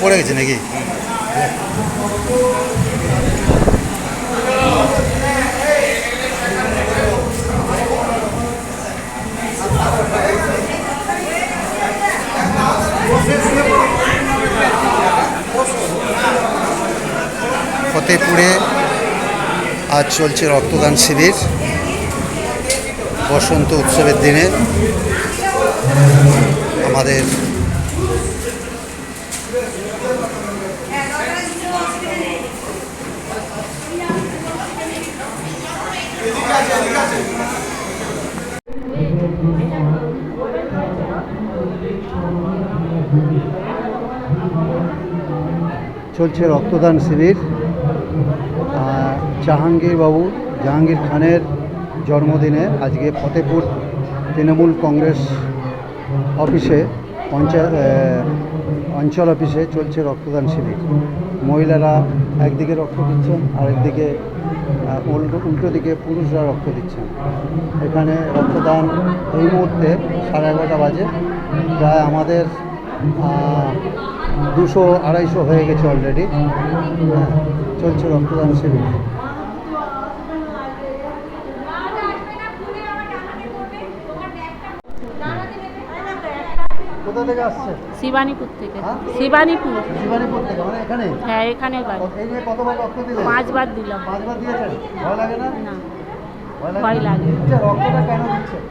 পড়ে গেছে নাকি? ফতেপুরে আজ চলছে রক্তদান শিবির বসন্ত উৎসবের দিনে। আমাদের চলছে রক্তদান শিবির। জাহাঙ্গীর খানের জন্মদিনে আজকে ফতেপুর তৃণমূল কংগ্রেস অফিসে অঞ্চল অফিসে চলছে রক্তদান শিবির। মহিলারা একদিকে রক্ত দিচ্ছেন, আরেকদিকে উল্টো দিকে পুরুষরা রক্ত দিচ্ছেন। এখানে রক্তদান এই মুহূর্তে 11:30 বাজে। প্রায় আমাদের 200-250 হয়ে গেছে অলরেডি। চলছে রক্তদান শিবির। কোথা থেকে আসছে? শিবানীপুর থেকে। শিবানীপুর থেকে মানে এখানে? হ্যাঁ, এখানে বাড়ি। এই নিয়ে কতবার রক্ত দিলেন? 5 বার দিলাম। 5 বার দিয়েছেন? ভয় লাগে না? না, ভয় লাগে। রক্তটা কেন দিচ্ছেন?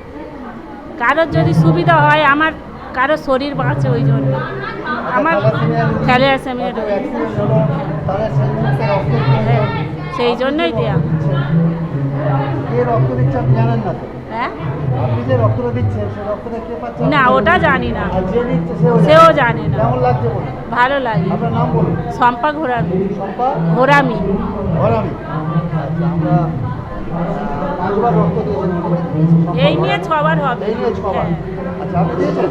কারোর যদি সুবিধা হয়, আমার কারোর শরীর বাঁচে, ওই জন্য। আমার থ্যালাসেমিয়া সেই জন্যই দেয়া। রক্ত দিচ্ছে আপনি জানেন না তো? হ্যাঁ, আপনি যে রক্তটা দিচ্ছেন সে রক্তটা কে পাচ্ছে? না, ওটা জানি না। যে দিচ্ছে সেও জানে না। কেমন লাগছে বলুন? ভালো লাগে। আপনার নাম বলুন। শম্পা ঘোরামি। শম্পা ঘোরামি। ঘোরামি। আচ্ছা, আমরা 5 বার রক্ত দিয়েছেন। এই নিয়ে 6 বার হবে। এই নিয়ে 6 বার। আচ্ছা, আপনি দিয়েছেন?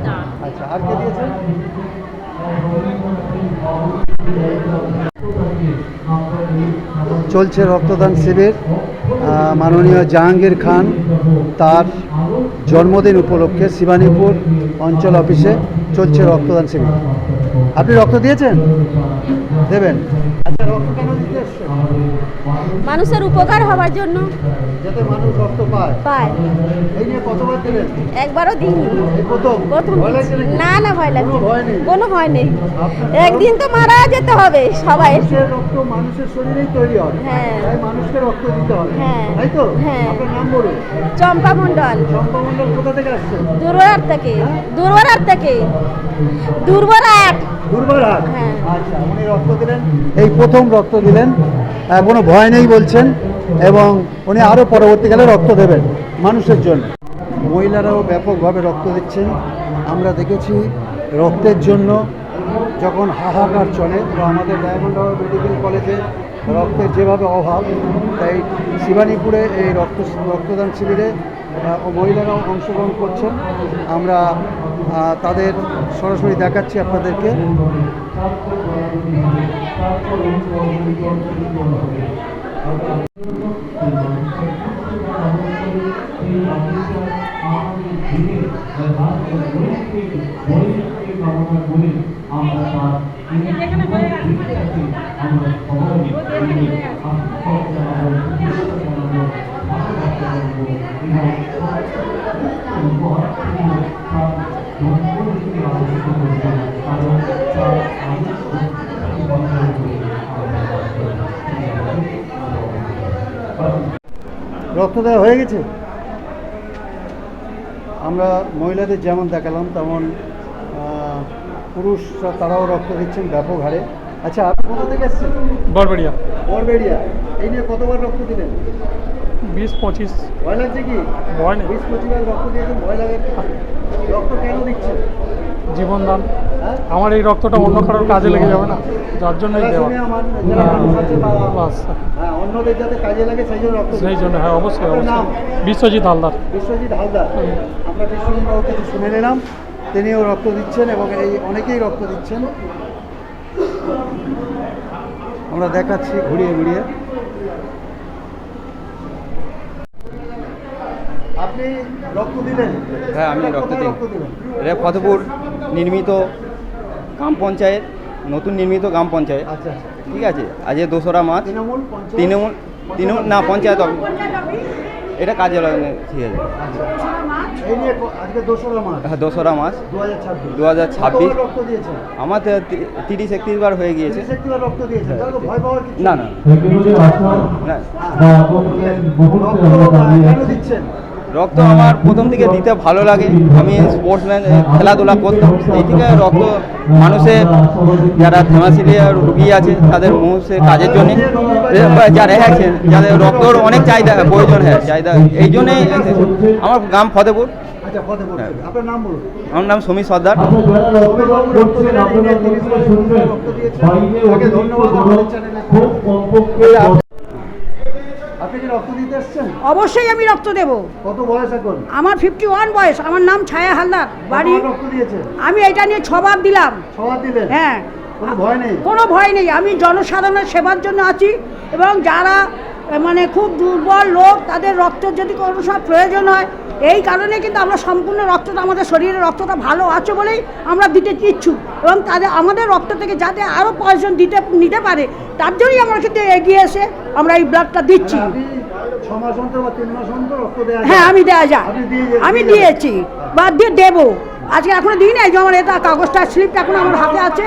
না। আচ্ছা, আর কে দিয়েছেন? চলছে রক্তদান শিবির। মাননীয় জাহাঙ্গীর খান তার জন্মদিন উপলক্ষে শিবানীপুর অঞ্চল অফিসে চলছে রক্তদান শিবির। আপনি রক্ত দিয়েছেন? দেবেন? আচ্ছা, রক্ত কেন দিতে এসছেন? মানুষের উপকার হওয়ার জন্য, যাতে মানুষ রক্ত পায়। এই নিয়ে কতবার দিলেন? একবারও দিইনি। এই প্রথম? ভয় লাগছে নাকি? না, ভয় লাগছে কোনো ভয় নেই? কোনো ভয় নেই। একদিন তো মারা যেতে হবে সবাই। মানুষের রক্ত মানুষের শরীরেই তৈরি হয়। হ্যাঁ। তাই মানুষকে রক্ত দিতে হবে। হ্যাঁ। তাই তো? হ্যাঁ। আপনার নাম বলুন। চম্পা মণ্ডল। চম্পা মণ্ডল কোথা থেকে আসছেন? দুর্বরার থেকে। দুর্বরাট। হ্যাঁ। হ্যাঁ। আচ্ছা, উনি রক্ত দিলেন, এই প্রথম রক্ত দিলেন। কোনো ভয় নেই বলছেন, এবং উনি আরও পরবর্তীকালে রক্ত দেবেন মানুষের জন্য। মহিলারাও ব্যাপকভাবে রক্ত দিচ্ছেন। আমরা দেখেছি রক্তের জন্য যখন হাহাকার চলে, তো আমাদের ডায়মন্ড হারবার মেডিকেল কলেজে রক্তের যেভাবে অভাব, তাই শিবানীপুরে এই রক্তদান শিবিরে মহিলারাও অংশগ্রহণ করছেন। আমরা তাদের সরাসরি দেখাচ্ছি আপনাদেরকে। রক্ত দেওয়া হয়ে গেছে। আমরা মহিলাদের যেমন দেখালাম তেমন পুরুষরা তারাও রক্ত দিচ্ছেন ব্যাপক হারে। আচ্ছা, আপনি কোথা থেকে এসেছেন? বরবেড়িয়া। এই নিয়ে কতবার রক্ত দিলেন? 20-25। ভয় লাগছে কি? ভয় নেই। 20-25 বার রক্ত দিয়েছেন, ভয় লাগে? রক্ত কেন দিচ্ছেন? জীবনদান। হ্যাঁ? আমার এই রক্তটা অন্য কারোর কাজে লেগে যাবে না, যার জন্যই দেওয়া। আমার যারা মানুষ আছে বা বাস, অন্যদের যাতে কাজে লাগে সেই জন্য রক্ত। সেই জন্য, হ্যাঁ, অবশ্যই আপনার নাম? বিশ্বজিৎ হালদার। বিশ্বজিৎ হালদার। আমরা বিশ্বজিৎ বাবু কিছু শুনে নিলাম, তিনিও রক্ত দিচ্ছেন এবং এই অনেকেই রক্ত দিচ্ছেন। আমরা দেখাচ্ছি ঘুরিয়ে ঘুরিয়ে। আপনি রক্ত দিলেন? হ্যাঁ, আমি রক্ত দিই। দিলেন? এটা ফতেপুর নির্মিত গ্রাম পঞ্চায়েত, নতুন নির্মিত গ্রাম পঞ্চায়েত, আচ্ছা আচ্ছা। ঠিক আছে। আজ 2রা মার্চ, তৃণমূল পঞ্চায়েত? তৃণমূল না পঞ্চায়েত অফিস, এটা কার্যালয়, ঠিক আছে। আচ্ছা। এই নিয়ে আজকে 2রা মার্চ, হ্যাঁ 2রা মার্চ 2026। 2026। কতবার রক্ত দিয়েছেন? আমার 30-31 বার হয়ে গিয়েছে। 30 বার রক্ত দিয়েছেন, তাহলে তো ভয় পাওয়ার কিছু না নেই। না, রক্ত কেন দিচ্ছেন? রক্ত আমার প্রথম থেকে দিতে ভালো লাগে। আমি স্পোর্টসম্যান, খেলাধুলা করতাম, এই থেকে রক্ত মানুষের যারা থ্যালাসেমিয়া রুগী আছে তাদের মুহূর্তে কাজের জন্যে, যারা আছেন যাদের রক্তর অনেক চাহিদা প্রয়োজন হয়, চাহিদা এই জন্যেই আমার গ্রাম ফতেপুর। আচ্ছা, ফতেপুর থেকে। আপনার নাম বলুন। আমার নাম সমীর সর্দার। রক্ত দিলেন, এই নিয়ে 30 বার রক্ত দিয়েছেন, তাকে ধন্যবাদ আমাদের চ্যানেলে। আপনি কি রক্ত দিতে এসেছেন? অবশ্যই আমি রক্ত দেব। কত বয়স এখন? আমার 51 বয়স। আমার নাম ছায়া হালদার, বাড়ি। কতবার রক্ত দিয়েছেন? আমি এটা নিয়ে 6 বার দিলাম। সবার দিলেন? হ্যাঁ, কোনো ভয় নেই? কোনো ভয় নেই। আমি জনসাধারণের সেবার জন্য আছি, এবং যারা মানে খুব দুর্বল লোক তাদের রক্ত যদি কোনো সময় প্রয়োজন হয়, এই কারণে কিন্তু আমরা সম্পূর্ণ রক্তটা, আমাদের শরীরের রক্তটা ভালো আছে বলেই আমরা দিতে ইচ্ছুক, এবং তাদের আমাদের রক্ত থেকে যাতে আরও কয়েকজন নিতে পারে তার জন্যই আমরা কিন্তু এগিয়ে এসে আমরা এই ব্লাডটা দিচ্ছি। আপনি 6 মাস অন্তর বা 3 মাস অন্তর রক্ত দেওয়া যায়? হ্যাঁ, আমি দেওয়া যায়, আপনি দিয়ে- আমি দিয়েছি বা দেবো। আজকে এখনো দিই নাই, যে আমার এটা কাগজটা স্লিপটা এখন আমার হাতে আছে,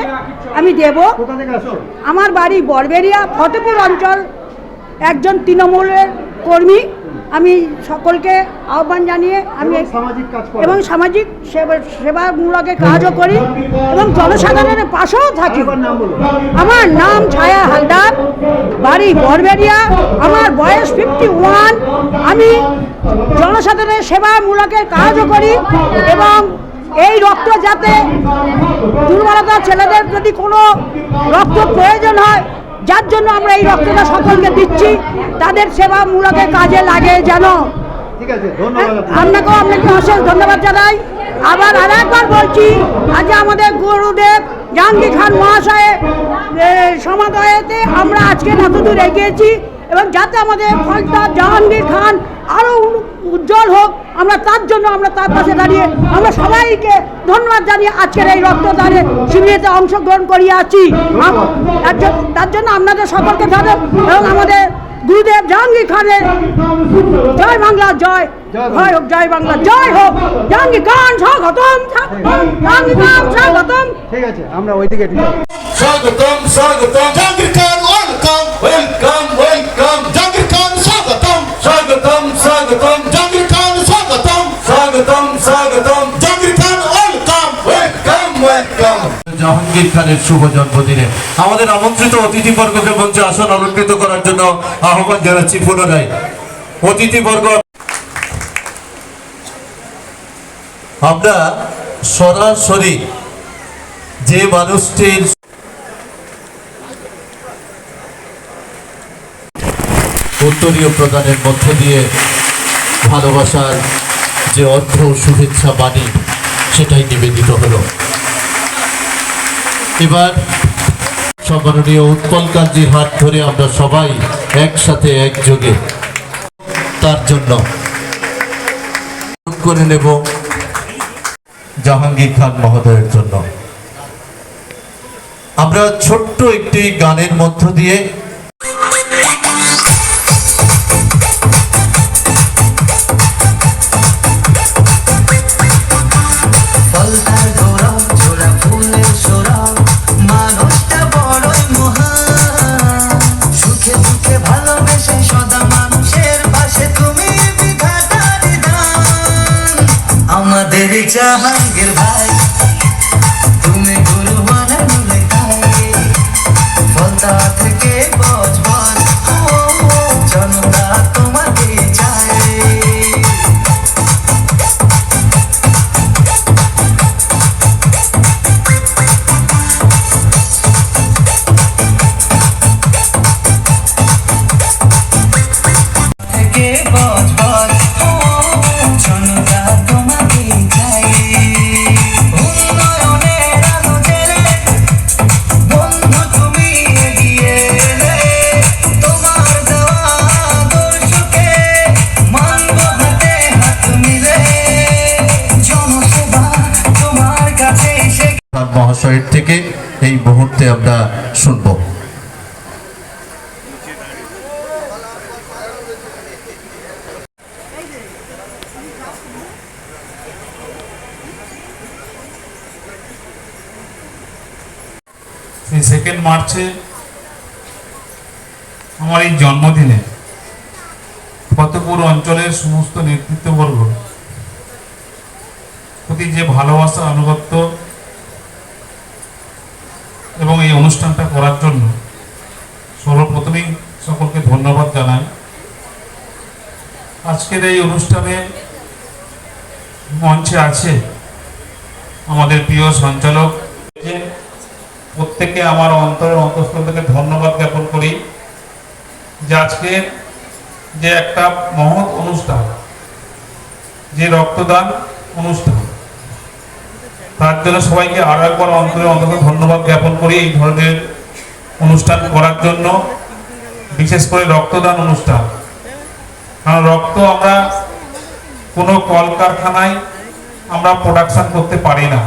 আমি দেবো। কোথা থেকে আসছেন? আমার বাড়ি বরবেরিয়া, ফতেপুর অঞ্চল, একজন তৃণমূলের কর্মী। আমি সকলকে আহ্বান জানিয়ে আমি এবং সামাজিক কাজ করেন? এবং সামাজিক সেবামূলক কাজও করি এবং জনসাধারণের পাশেও থাকি। আপনার নাম বলুন। আমার নাম ছায়া হালদার, বাড়ি বরবেরিয়া, আমার বয়স 51। আমি জনসাধারণের সেবামূলকের কাজও করি, এবং এই রক্ত যাতে দুর্বলতা ছেলেদের যদি কোনো রক্ত প্রয়োজন হয়, যার জন্য আমরা এই রক্তটা সকলকে দিচ্ছি, তাদের সেবামূলকের কাজে লাগে যেন। ঠিক আছে, ধন্যবাদ। আপনাকে অশেষ ধন্যবাদ জানাই। আবার আরেকবার বলছি, আজ আমাদের গুরুদেব জাহাঙ্গীর খান মহাশয়ের সমাধয়েতে আমরা আজকে এতদূর এগিয়েছি, এবং যাতে আমাদের ফলতা জাহাঙ্গীর খান আরও উজ্জ্বল হোক, আমরা তার জন্য আমরা তার পাশে দাঁড়িয়ে আমরা সবাইকে ধন্যবাদ জানিয়ে আজকের এই রক্তদানে শিবিরেতে অংশগ্রহণ করিয়ে আছি। তার জন্য আপনাদের সকলকে ধন্যবাদ, এবং আমাদের গুরুদেব জাহাঙ্গীর খানের জয় বাংলা, জয় জয় হোক, জয় বাংলা জয় হোক, জাহাঙ্গীর খান স্বাগতম, জাহাঙ্গীর খান স্বাগতম। ঠিক আছে, আমরা ওইদিকে একটু যাবো। স্বাগতম স্বাগতম জাহাঙ্গীর খান, ওয়েলকাম ওয়েলকাম ওয়েলকাম জাহাঙ্গীর খান, স্বাগতম স্বাগতম স্বাগতম জাহাঙ্গীর খান, স্বাগতম স্বাগতম স্বাগতম জাহাঙ্গীর খান, ওয়েলকাম ওয়েলকাম ওয়েলকাম। জাহাঙ্গীর খানের শুভ জন্মদিনে আমাদের আমন্ত্রিত অতিথিবর্গকে মঞ্চে আসন অলঙ্কৃত করার জন্য আহ্বান জানাচ্ছি পুনরায়। অতিথিবর্গ, আমরা সরাসরি যে মানুষটির উত্তরীয় প্রদানের মধ্য দিয়ে ভালোবাসার যে অর্থ শুভেচ্ছা বাণী, সেটাই নিবেদিত হলো। এবার সম্মাননীয় উৎপল কাঞ্জির হাত ধরে আমরা সবাই একসাথে একযোগে তার জন্য করে নেব জাহাঙ্গীর খান মহোদয়ের জন্য। আমরা ছোট্ট একটি গানের মধ্য দিয়ে জাহাঙ্গীর ভাই, তুমি গুরু বানালে তাই, ফলতা থেকে বজবজ জনতা তোমাকে চায়। থেকে বজবজ জনতা তোমাকে চায়। মহাশয়ের থেকে এই মুহূর্তে আমরা শুনব। সেই 2 মার্চে আমার এই জন্মদিনে ফতেপুর অঞ্চলের সমস্ত নেতৃত্ববর্গ প্রতি যে ভালোবাসা আনুগত্য এবং এই অনুষ্ঠানটা করার জন্য সর্বপ্রথমেই সকলকে ধন্যবাদ জানাই। আজকের এই অনুষ্ঠানে মঞ্চে আছে আমাদের প্রিয় সঞ্চালক, প্রত্যেককে আমার অন্তরের অন্তঃস্থল থেকে ধন্যবাদ জ্ঞাপন করি যে আজকে যে একটা মহৎ অনুষ্ঠান, যে রক্তদান অনুষ্ঠান, তার জন্য সবাইকে আরো একবার অন্তরের অন্তত ধন্যবাদ জ্ঞাপন করি। এই ধরনের অনুষ্ঠান করার জন্য, বিশেষ করে রক্তদান অনুষ্ঠান, কারণ রক্ত আমরা কোনো কলকারখানায় আমরা প্রোডাকশন করতে পারি না,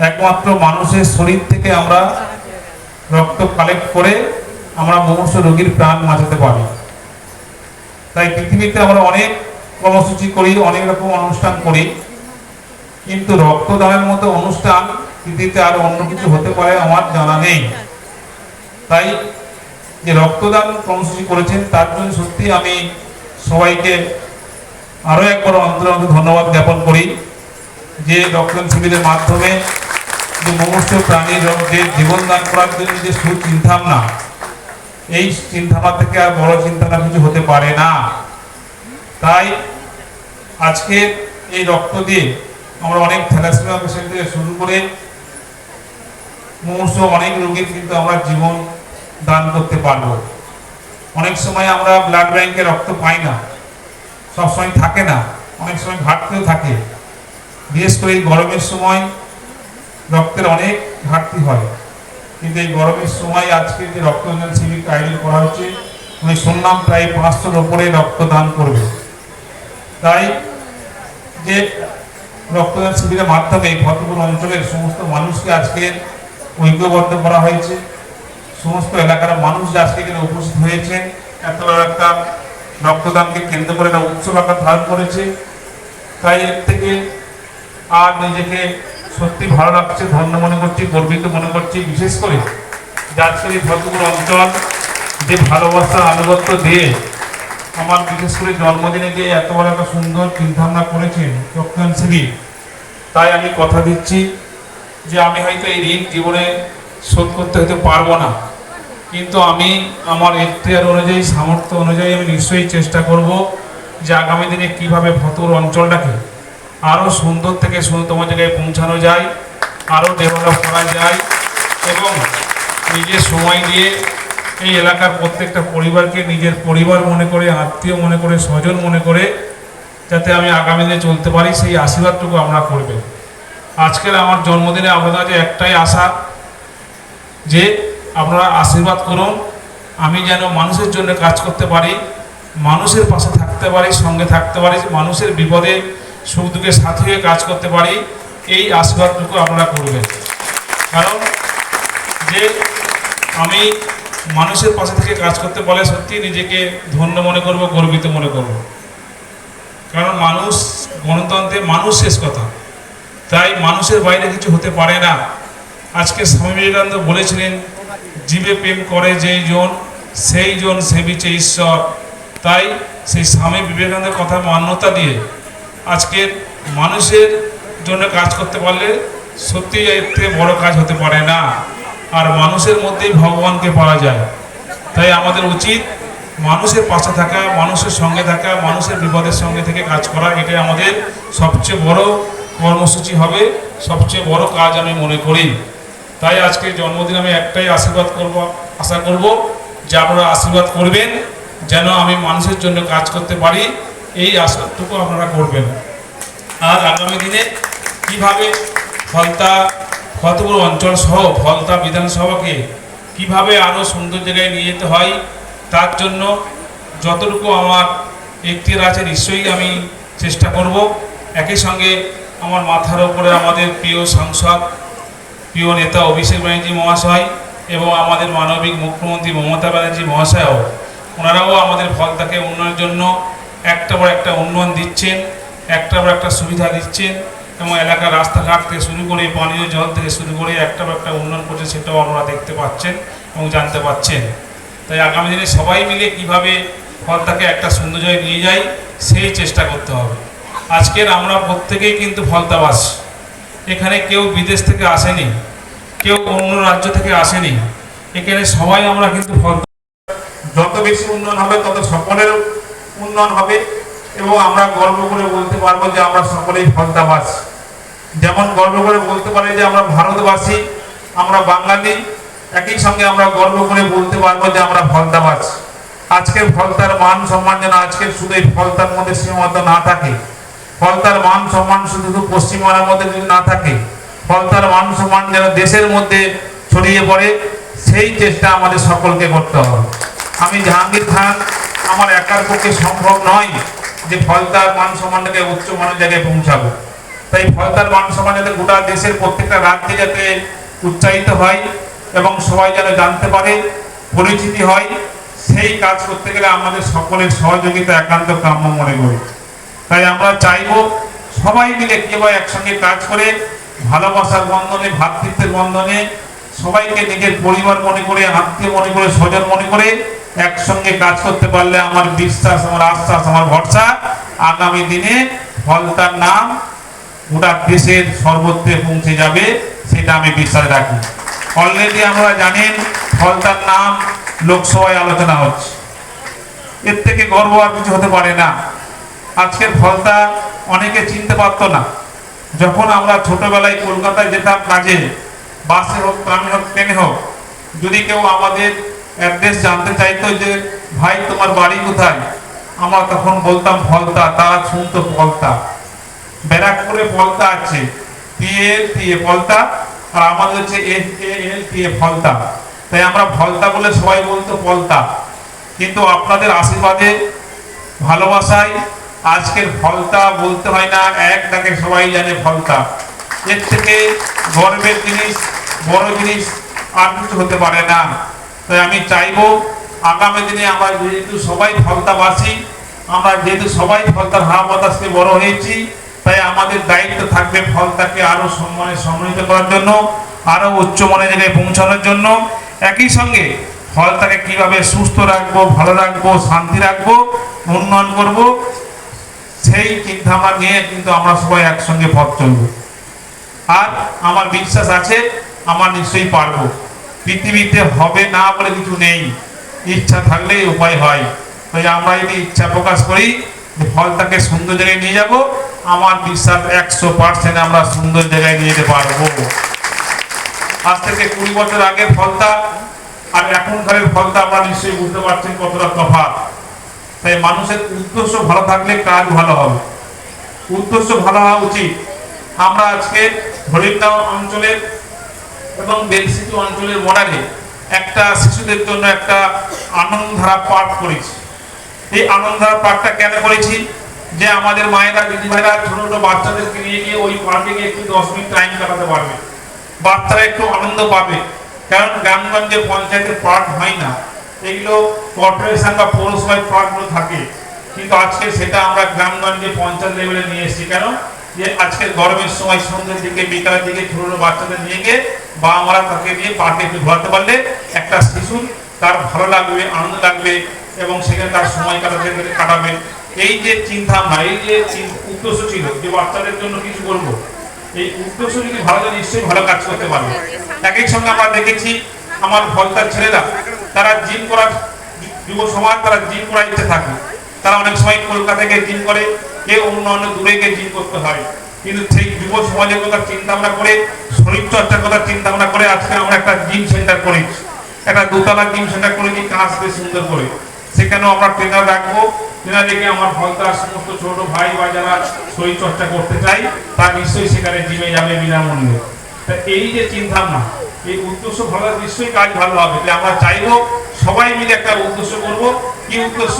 একমাত্র মানুষের শরীর থেকে আমরা রক্ত কালেক্ট করে আমরা মুমূর্ষু রোগীর প্রাণ বাঁচাতে পারি। তাই পৃথিবীতে আমরা অনেক কর্মসূচি করি, অনেক রকম অনুষ্ঠান করি, কিন্তু রক্তদানের মতো অনুষ্ঠান পৃথিবীতে আর অন্য কিছু হতে পারে আমার জানা নেই। তাই যে রক্তদান কর্মসূচি করেছেন তার জন্য সত্যি আমি সবাইকে আরো একবার অন্তরে ধন্যবাদ জ্ঞাপন করি যে রক্তদান শিবিরের মাধ্যমে যে মুমূর্ষু প্রাণীর যে জীবনদান করার জন্য যে সুচিন্তাভাবনা, এই চিন্তাভাবনা থেকে আর বড় চিন্তাভাবনা কিছু হতে পারে না। তাই আজকে এই রক্ত দিয়ে আমরা অনেক থ্যালাসেমিয়া পেশেন্ট থেকে শুরু করে মুমূর্ষু অনেক রোগীর কিন্তু আমরা জীবন দান করতে পারবো। অনেক সময় আমরা ব্লাড ব্যাংকে রক্ত পাই না, সবসময় থাকে না, অনেক সময় ঘাটতিও থাকে। বিশেষ করে এই গরমের সময় রক্তের অনেক ঘাটতি হয়, কিন্তু এই গরমের সময় আজকে যে রক্তদান শিবির আয়োজন করা হচ্ছে, আমি শুনলাম প্রায় 500-র উপরে রক্তদান করবে। তাই যে রক্তদান শিবিরের মাধ্যমে ফতেপুর অঞ্চলের সমস্ত মানুষকে আজকে ঐক্যবদ্ধ করা হয়েছে, সমস্ত এলাকার মানুষ আজকে এখানে উপস্থিত হয়েছেন, এত বড় একটা রক্তদানকে কেন্দ্র করে একটা উৎসব আকার ধারণ করেছে। তাই এর থেকে আর নিজেকে সত্যি ভালো লাগছে, ধন্য মনে করছি, গর্বিত মনে করছি। বিশেষ করে আজকের এই ফতেপুর অঞ্চল যে ভালোবাসা আনুগত্য দিয়ে আমার বিশেষ করে জন্মদিনে যে এত বড় একটা সুন্দর চিন্তাভাবনা করেছেন রক্তদান শিবির, তাই আমি কথা দিচ্ছি যে আমি হয়তো এই ঋণ জীবনে শোধ করতে হতে পারবো না, কিন্তু আমি আমার এখতিয়ার অনুযায়ী, সামর্থ্য অনুযায়ী আমি নিশ্চয়ই চেষ্টা করব যে আগামী দিনে কীভাবে ফতেপুর অঞ্চলটাকে আরও সুন্দর থেকে সুন্দরতম জায়গায় পৌঁছানো যায়, আরও ডেভেলপ করা যায়, এবং নিজের সময় দিয়ে এই এলাকার প্রত্যেকটা পরিবারকে নিজের পরিবার মনে করে, আত্মীয় মনে করে, স্বজন মনে করে যাতে আমি আগামী দিনে চলতে পারি, সেই আশীর্বাদটুকু আমরা করবেন। আজকের আমার জন্মদিনে আপনাদের কাছে একটাই আশা যে আপনারা আশীর্বাদ করুন, আমি যেন মানুষের জন্য কাজ করতে পারি, মানুষের পাশে থাকতে পারি, সঙ্গে থাকতে পারি, মানুষের বিপদে সুখ দুঃখে সাথী হয়ে কাজ করতে পারি, এই আশীর্বাদটুকু আপনারা করবেন। কারণ যে আমি মানুষের পাশে থেকে কাজ করতে পারলে সত্যি নিজেকে ধন্য মনে করব, গর্বিত মনে করব। কারণ মানুষ, গণতন্ত্রে মানুষ শেষ কথা, তাই মানুষের বাইরে কিছু হতে পারে না। আজকে স্বামী বিবেকানন্দ বলেছিলেন, জীবে প্রেম করে যেই জন সেই জন সেবিছে ঈশ্বর। তাই সেই স্বামী বিবেকানন্দের কথা মান্যতা দিয়ে আজকের মানুষের জন্য কাজ করতে পারলে সত্যি এর থেকে বড় কাজ হতে পারে না, আর মানুষের মধ্যেই ভগবানকে পাওয়া যায়। তাই আমাদের উচিত মানুষের পাশে থাকা, মানুষের সঙ্গে থাকা, মানুষের বিপদের সঙ্গে থেকে কাজ করা, এটাই আমাদের সবচেয়ে বড় কর্মসূচি হবে, সবচেয়ে বড় কাজ আমি মনে করি। তাই আজকে জন্মদিন আমি একটাই আশীর্বাদ করব, আশা করব যে আপনারা আশীর্বাদ করবেন যেন আমি মানুষের জন্য কাজ করতে পারি, এই আশীর্বাদটুকু আপনারা করবেন। আর আগামী দিনে কীভাবে ফতেপুর অঞ্চল সহ ফলতা বিধানসভাকে কিভাবে আরও সুন্দর জায়গায় নিয়ে যেতে হয়, তার জন্য যতটুকু আমার এখতিয়ার আছে নিশ্চয়ই আমি চেষ্টা করব। একই সঙ্গে আমার মাথার উপরে আমাদের প্রিয় সাংসদ প্রিয় নেতা অভিষেক ব্যানার্জি মহাশয় এবং আমাদের মানবিক মুখ্যমন্ত্রী মমতা ব্যানার্জি মহাশয়ও, ওনারাও আমাদের ফলতাকে উন্নয়নের জন্য একটা পর একটা উন্নয়ন দিচ্ছেন, একটা পর একটা সুবিধা দিচ্ছেন এবং এলাকার রাস্তাঘাট থেকে শুরু করে পানীয় জল থেকে শুরু করে একটা পর একটা উন্নয়ন করছে, সেটাও আপনারা দেখতে পাচ্ছেন এবং জানতে পাচ্ছেন। তাই আগামী দিনে সবাই মিলে কীভাবে ফলতাকে একটা সুন্দর জায়গায় নিয়ে যাই সেই চেষ্টা করতে হবে। আজকের আমরা প্রত্যেকেই কিন্তু ফলতাবাসী, এখানে কেউ বিদেশ থেকে আসেনি, কেউ অন্য রাজ্য থেকে আসেনি, এখানে সবাই আমরা কিন্তু ফলতা। যত বেশি উন্নয়ন হবে তত সকলের উন্নয়ন হবে এবং আমরা গর্ব করে বলতে পারবো যে আমরা সকলেই ফলতাবাসী। যেমন গর্ব করে বলতে পারি যে আমরা ভারতবাসী, আমরা বাঙালি, একই সঙ্গে আমরা গর্ব করে বলতে পারবো যে আমরা ফলতাবাসী। আজকের ফলতার মান সম্মান যেন আজকের শুধু এই ফলতার মধ্যে সীমাবদ্ধ না থাকে, ফলতার মান সম্মান শুধু পশ্চিমবঙ্গের মধ্যে যদি না থাকে, ফলতার মান সম্মান যেন দেশের মধ্যে ছড়িয়ে পড়ে, সেই চেষ্টা আমাদের সকলকে করতে হবে। আমি জাহাঙ্গীর খান, আমার একার পক্ষে সম্ভব নয় যে ফলতার মান সম্মানটাকে উচ্চ মানের জায়গায় পৌঁছাবো। তাই ফলতার মান সম্মান যাতে গোটা দেশের প্রত্যেকটা রাজ্যে যাতে উচ্চারিত হয় এবং সবাই যেন জানতে পারে, পরিচিতি হয়, সেই কাজ করতে গেলে আমাদের সকলের সহযোগিতা একান্ত কাম্য মনে করি। তাই আমরা চাইবো সবাই মিলে কিভাবে একসঙ্গে কাজ করে ভালোবাসার বন্ধনে, ভ্রাতৃত্বের বন্ধনে সবাইকে নিজের পরিবার মনে করে, আত্মীয় মনে করে, স্বজন মনে করে একসঙ্গে কাজ করতে পারলে আমার বিশ্বাস, আমার আশ্বাস, আমার ভরসা আগামী দিনে ফলতার নাম গোটা দেশের সর্বত্রে পৌঁছে যাবে, সেটা আমি বিশ্বাস রাখি। অলরেডি আমরা জানেন ফলতার নাম লোকসভায় আলোচনা হচ্ছে, এর থেকে গর্ব আর কিছু হতে পারে না। আজকের ফলতা অনেকে চিনতে পারতো না। যখন আমরা ছোটবেলায় কলকাতায় যেতাম কাজে, বাসে হোক, ট্রামে হোক, ট্রেনে হোক, যদি কেউ আমাদের অ্যাড্রেস জানতে চাইতো যে ভাই তোমার বাড়ি কোথায়, আমরা তখন বলতাম ফলতা, তারা শুনতো ফলতা। ব্যারাকপুরে ফলতা আছে, টিএ ফলতা, আর আমাদের হচ্ছে টিএ ফলতা। তাই আমরা ফলতা বলে সবাই বলতো ফলতা। কিন্তু আপনাদের আশীর্বাদে, ভালোবাসায় আজকের ফলতা বলতে হয় না, এক ডাকে সবাই জানে ফলতা। এর থেকে গর্বের জিনিস, বড় জিনিস আর কিছু হতে পারে না। তাই আমি চাইবো আগামী দিনে আমরা যেহেতু সবাই ফলতাবাসী, আমরা যেহেতু সবাই ফলতার হাওয়া বাতাসকে বড় হয়েছি, তাই আমাদের দায়িত্ব থাকবে ফলতাকে আরো সম্মানে সম্মানিত করার জন্য, আরো উচ্চমানের জায়গায় পৌঁছানোর জন্য। একই সঙ্গে ফলতাকে কিভাবে সুস্থ রাখবো, ভালো রাখবো, শান্তি রাখবো, উন্নয়ন করব, সেই চিন্তাভাবনা নিয়ে কিন্তু আমরা সবাই একসঙ্গে পথ চলবো। আর আমার বিশ্বাস আছে আমরা নিশ্চয়ই পারবো। পৃথিবীতে হবে না বলে কিছু নেই, ইচ্ছা থাকলেই উপায় হয়। তাই আমরা যদি ইচ্ছা প্রকাশ করি যে ফলতাকে সুন্দর জায়গায় নিয়ে যাব, আমার বিশ্বাস 100% আমরা সুন্দর জায়গায় নিয়ে যেতে পারবো। আজ থেকে 20 বছর আগের ফলতা আর এখনকার ফলতা আমরা নিশ্চয়ই বুঝতে পারছেন কতটা তফাৎ। তাই মানুষের উদ্দেশ্য ভালো থাকলে কাজ ভালো হবে, উদ্দেশ্য ভালো হওয়া উচিত। আমরা আজকে হরিণগাঁও অঞ্চলের এবং বেলসিটি অঞ্চলের বর্ডারে একটা শিশুদের জন্য একটা আনন্দধারা পার্ক করেছি। এই আনন্দধারা পার্কটা কেন করেছি, যে আমাদের মায়েরা, দিদিভাইরা ছোট ছোট বাচ্চাদেরকে নিয়ে গিয়ে ওই পার্কে গিয়ে একটু 10 মিনিট টাইম কাটাতে পারবে, বাচ্চারা একটু আনন্দ পাবে। কারণ গ্রামগঞ্জে পঞ্চায়েতের পার্ক হয় না, এগুলো কর্পোরেশন বা পৌরসভায় পার্কগুলো থাকে। কিন্তু আজকে সেটা আমরা গ্রামগঞ্জে পঞ্চায়েত লেভেলে নিয়ে এসেছি। কেন, যে আজকের গরমের সময় সন্ধ্যের দিকে, বিকালের দিকে ছোট ছোট বাচ্চাদের নিয়ে গিয়ে বা আমরা তাকে নিয়ে পার্কে একটু ঘোরাতে পারলে একটা শিশুর তার ভালো লাগবে, আনন্দ লাগবে এবং সেখানে তার সময় কাটাবে। এই যে চিন্তা ভাবনা, এই যে উদ্দেশ্য ছিল যে বাচ্চাদের জন্য কিছু করবো, এই উদ্দেশ্য যদি ভালো, নিশ্চয়ই ভালো কাজ করতে পারবে। একই সঙ্গে আমরা দেখেছি আমার ফলতার ছেলেরা, তারা জিম করার, যুব সমাজ, তারা জিম করার ইচ্ছে থাকে। তারা অনেক সময় কলকাতা গিয়ে জিম করে, কেউ অন্য অন্য দূরে গিয়ে জিম করতে হয়। কিন্তু সেই যুব সমাজের কথা চিন্তা ভাবনা করে, শরীর চর্চার কথা চিন্তা ভাবনা করে আজকে আমরা একটা জিম সেন্টার করেছি, একটা 2 তলা জিম সেন্টার করেছি কাজ দিয়ে সুন্দর করে। সেখানেও আমরা ট্রেনার রাখবো, ট্রেনার রেখে আমার ফলতার সমস্ত ছোট ভাই বা যারা শরীর চর্চা করতে চাই তারা নিশ্চয়ই সেখানে জিমে যাবে বিনামূল্যে। তা এই যে চিন্তা ভাবনা, এই উদ্দেশ্য ভালো, নিশ্চয়ই কাজ ভালো হবে। আমরা চাইবো সবাই মিলে একটা উদ্দেশ্য করবো। কি উদ্দেশ্য,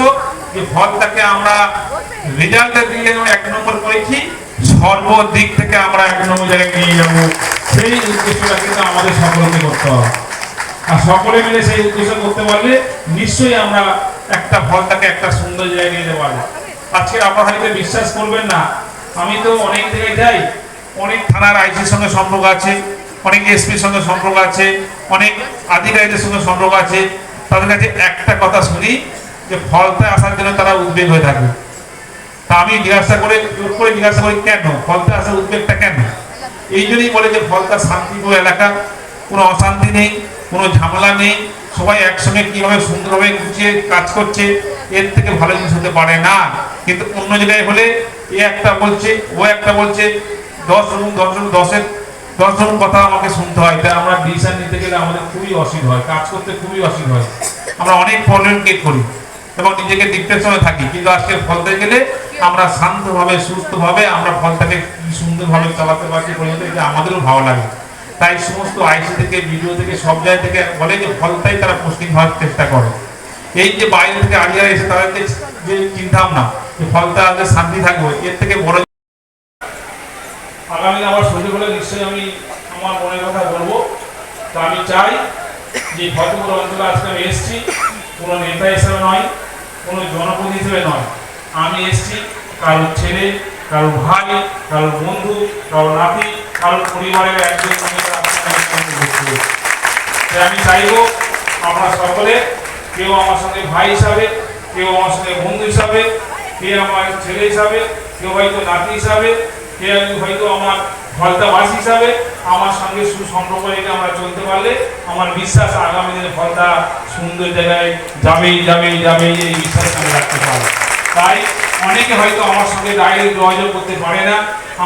যে ফলতাকে আমরা রেজাল্টের দিকে 1 নম্বর করেছি, সর্বদিক থেকে আমরা 1 নম্বর জায়গায় নিয়ে যাবো। সেই উদ্দেশ্যটা কিন্তু আমাদের সকলকে করতে হবে। আর সকলে মিলে সেই উদ্দেশ্য করতে পারলে নিশ্চয়ই আমরা একটা ফলটাকে একটা সুন্দর জায়গায় নিয়ে যেতে পারবো। আজকে আপনারা হয়তো বিশ্বাস করবেন না, আমি তো অনেক জায়গায় যাই, অনেক থানার আইসির সঙ্গে সম্পর্ক আছে, অনেক এসপির সঙ্গে সম্পর্ক আছে, অনেক আধিকারিকদের সঙ্গে সম্পর্ক আছে। তাদের কাছে একটা কথা শুনি যে ফলতা আসার জন্য তারা উদ্বেগ হয়ে থাকে। তা আমি জিজ্ঞাসা করে কেন ফলতা আসার উদ্বেগটা কেন? এই জন্যই বলে যে ফলতা শান্তিপূর্ণ এলাকা, কোনো অশান্তি নেই, কোনো ঝামেলা নেই, সবাই একসঙ্গে কীভাবে সুন্দরভাবে গুছিয়ে কাজ করছে, এর থেকে ভালো জিনিস হতে পারে না। কিন্তু অন্য জায়গায় হলে এ একটা বলছে, ও একটা বলছে, 10 জন কথা আমাকে শুনতে হয়। তাই আমরা ডিসিশন নিতে গেলে আমাদের খুবই অসুবিধা হয়, কাজ করতে খুবই অসুবিধা হয়। আমরা অনেক প্রবলেম ক্রিয়েট করি এবং নিজেকে ডিপ্রেশনে থাকি। কিন্তু আজকে ফলতে গেলে আমরা শান্তভাবে সুস্থভাবে আমরা ফলটাকে কি সুন্দরভাবে চালাতে পারছি, এটা আমাদেরও ভালো লাগে। তাই সমস্ত আইসি থেকে ভিডিও থেকে সব জায়গা থেকে বলে যে ফলটাই তারা পোস্টিং হওয়ার চেষ্টা করে। এই যে বাইরে থেকে আলিয়া এসে তাদেরকে যে চিন্তা ভাবনা যে ফলটা আজকে শান্তি থাকবে, এর থেকে বড় আগামী আবার সুযোগ হলে নিশ্চয়ই আমি আমার মনের কথা বলবো। তো আমি চাই যে ফতেপুর অঞ্চলে আজকে আমি এসেছি কোনো নেতা হিসেবে নয়, কোনো জনপ্রতিনিধি হিসেবে নয়, আমি এসেছি কারোর ছেলে, কারোর ভাই, কারোর বন্ধু, কারোর নাতি, কারোর পরিবারের একজন। আমি চাইবো আপনারা সকলে, কেউ আমার সঙ্গে ভাই হিসাবে, কেউ আমার সঙ্গে বন্ধু হিসাবে, কেউ আমার ছেলে হিসাবে, কেউ হয়তো নাতি হিসাবে, কেউ হয়তো আমার ফলতাবাসী হিসাবে আমার সঙ্গে সুসম্পর্ক রেখে আমরা চলতে পারলে আমার বিশ্বাস আগামী দিনে ফলতা সুন্দর জায়গায় যাবেই এই বিশ্বাস আমি রাখতে পারবো। তাই অনেকে হয়তো আমার সঙ্গে ডাইরেক্ট যোগাযোগ করতে পারে না,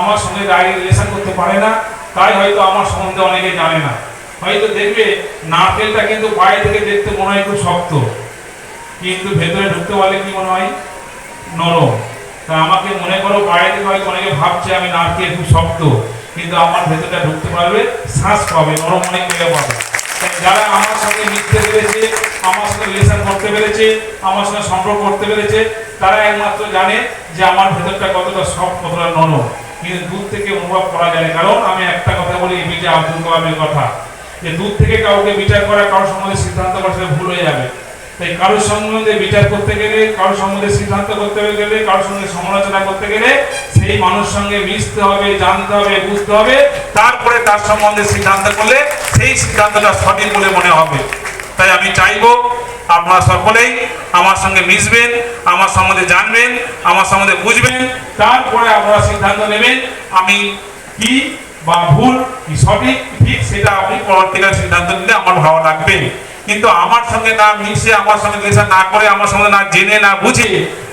আমার সঙ্গে ডাইরেক্ট রিলেশন করতে পারে না, তাই হয়তো আমার সম্বন্ধে অনেকে জানে না। হয়তো দেখবে নারকেলটা কিন্তু বাইরে থেকে দেখতে মনে হয় খুব শক্ত, কিন্তু ভেতরে ঢুকতে পারলে কি মনে হয় নরম। তা আমাকে মনে করো বাইরে থেকে হয়তো অনেকে ভাবছে আমি নারকেল খুব শক্ত, কিন্তু আমার ভেতরটা ঢুকতে পারবে, শ্বাস পাবে, নরম অনেক পেলে পাবে। যারা আমার সঙ্গে মিশতে পেরেছে, আমার সঙ্গে রিলেশন করতে পেরেছে, আমার সঙ্গে সম্পর্ক করতে পেরেছে, তারা একমাত্র জানে যে আমার ভেতরটা কতটা সফট, কতটা নরম। কিন্তু দূর থেকে অনুভব করা যায়। কারণ আমি একটা কথা বলি, এপিজে আব্দুল কালামের কথা, যে দূর থেকে কাউকে বিচার করা, কারোর সম্বন্ধে সিদ্ধান্ত করা সেটা ভুল হয়ে যাবে। তাই কারোর সম্বন্ধে বিচার করতে গেলে, কারোর সম্বন্ধে সিদ্ধান্ত করতে গেলে, কারোর সঙ্গে সমালোচনা করতে গেলে সেই মানুষের সঙ্গে মিশতে হবে, জানতে হবে, বুঝতে হবে, তারপরে তার সম্বন্ধে সিদ্ধান্ত করলে সেই সিদ্ধান্তটা সঠিক বলে মনে হবে। তাই আমি চাইবো আপনারা সকলেই আমার সঙ্গে মিশবেন, আমার সম্বন্ধে জানবেন, আমার সম্বন্ধে বুঝবেন, তারপরে আপনারা সিদ্ধান্ত নেবেন আমি কি বা ভুল কি সঠিক ঠিক সেটা আপনি পরবর্তীকালে সিদ্ধান্ত নিলে আমার ভালো লাগবে। কিন্তু আমার সঙ্গে না মিশে, আমার সঙ্গে রিলেশন না করে, আমার সঙ্গে না জেনে না বুঝে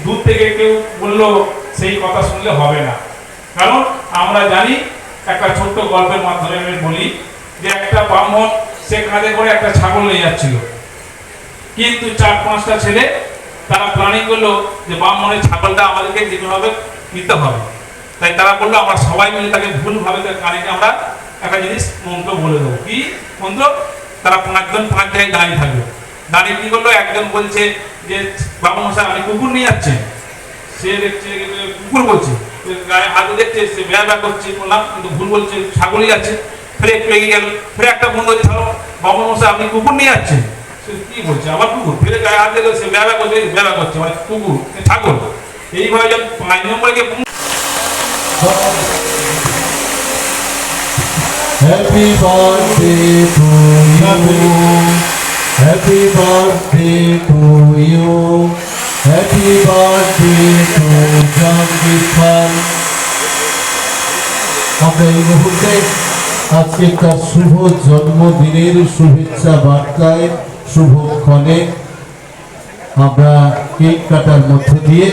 দূর থেকে কেউ বললো সেই কথা শুনলে হবে না। কারণ আমরা জানি, একটা ছোট্ট গল্পের মাধ্যমে আমি বলি যে একটা ব্রাহ্মণ সে কাঁধে করে একটা ছাগল নিয়ে যাচ্ছিল, কিন্তু 4-5টা ছেলে তারা প্ল্যানিং করলো যে ব্রাহ্মণের ছাগলটা আমাদেরকে যেভাবে নিতে হবে। তাই তারা বললো আমরা সবাই মিলে তাকে ভুলভাবে তার কানে আমরা একটা জিনিস মন্ত্র বলে দেবো। কি মন্ত্র? তারা 5 জায়গায় দাঁড়িয়ে থাকবে। দাঁড়িয়ে কি করলো, একজন বলছে যে বাবা মশাই আপনি কুকুর নিয়ে যাচ্ছেন, সে দেখছে কুকুর বলছে, গায়ে হাত দেখছে, সে ব্যা করছে, বললাম কিন্তু ভুল বলছে, ছাগলই যাচ্ছে। ফের একটু এগিয়ে গেল, ফের একটা বন্ধু বলছে বাবা মশাই আপনি কুকুর নিয়ে যাচ্ছেন, সে কি বলছে আবার কুকুর, ফের গায়ে হাত দিল, সে ব্যা করছে, ব্যা করছে, মানে কুকুর ছাগল। এইভাবে যখন 5 নম্বরে গিয়ে Happy birthday to you. Happy birthday to you. Happy birthday to Jangir Khan. আমরা এই মুহূর্তে আজকে তার শুভ জন্মদিনের শুভেচ্ছা বার্তায় শুভক্ষণে আমরা কেক কাটার মধ্য দিয়ে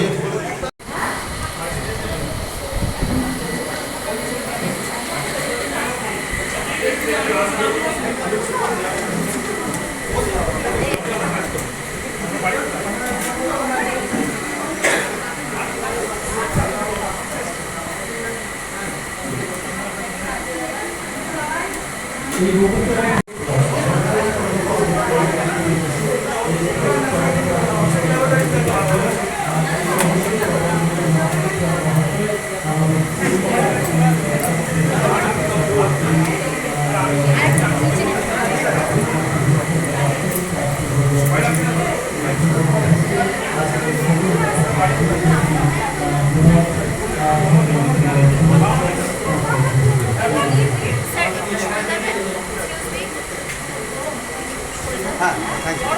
হ্যাঁ থ্যাংক ইউ।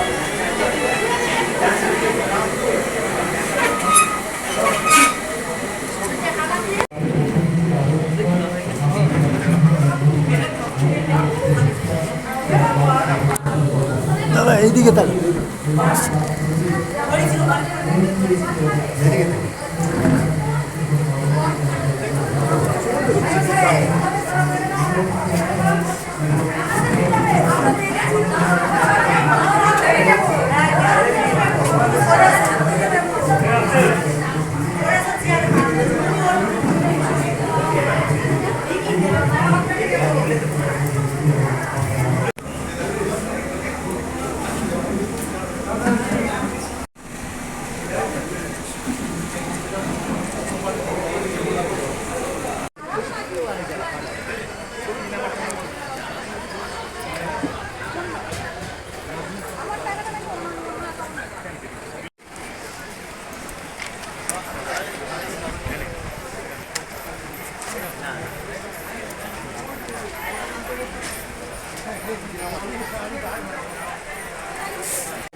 দাদা এইদিকে তাক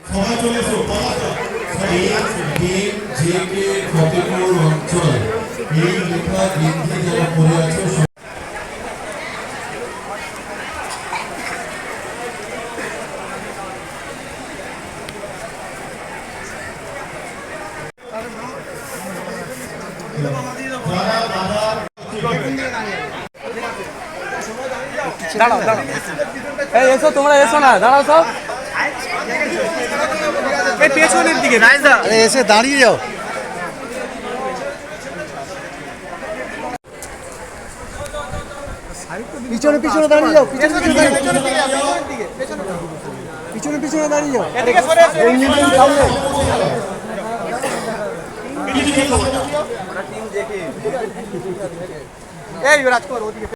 সবাই চলে এসো যে কে ফতেপুর অঞ্চল এই লেখা গেঞ্জি যারা পরে আছো দাঁড়াও দাঁড়াও, এই এসো তোমরা, এসো না, দাঁড়াও সব এই পেছনের দিকে। আরে এসে দাঁড়িয়ে যাও। পিছনে পিছনে দাঁড়িয়ে যাও, পিছনে পিছনে পিছনে পিছনে দাঁড়িয়ে যাও। এই রাজকুমার ওদিকে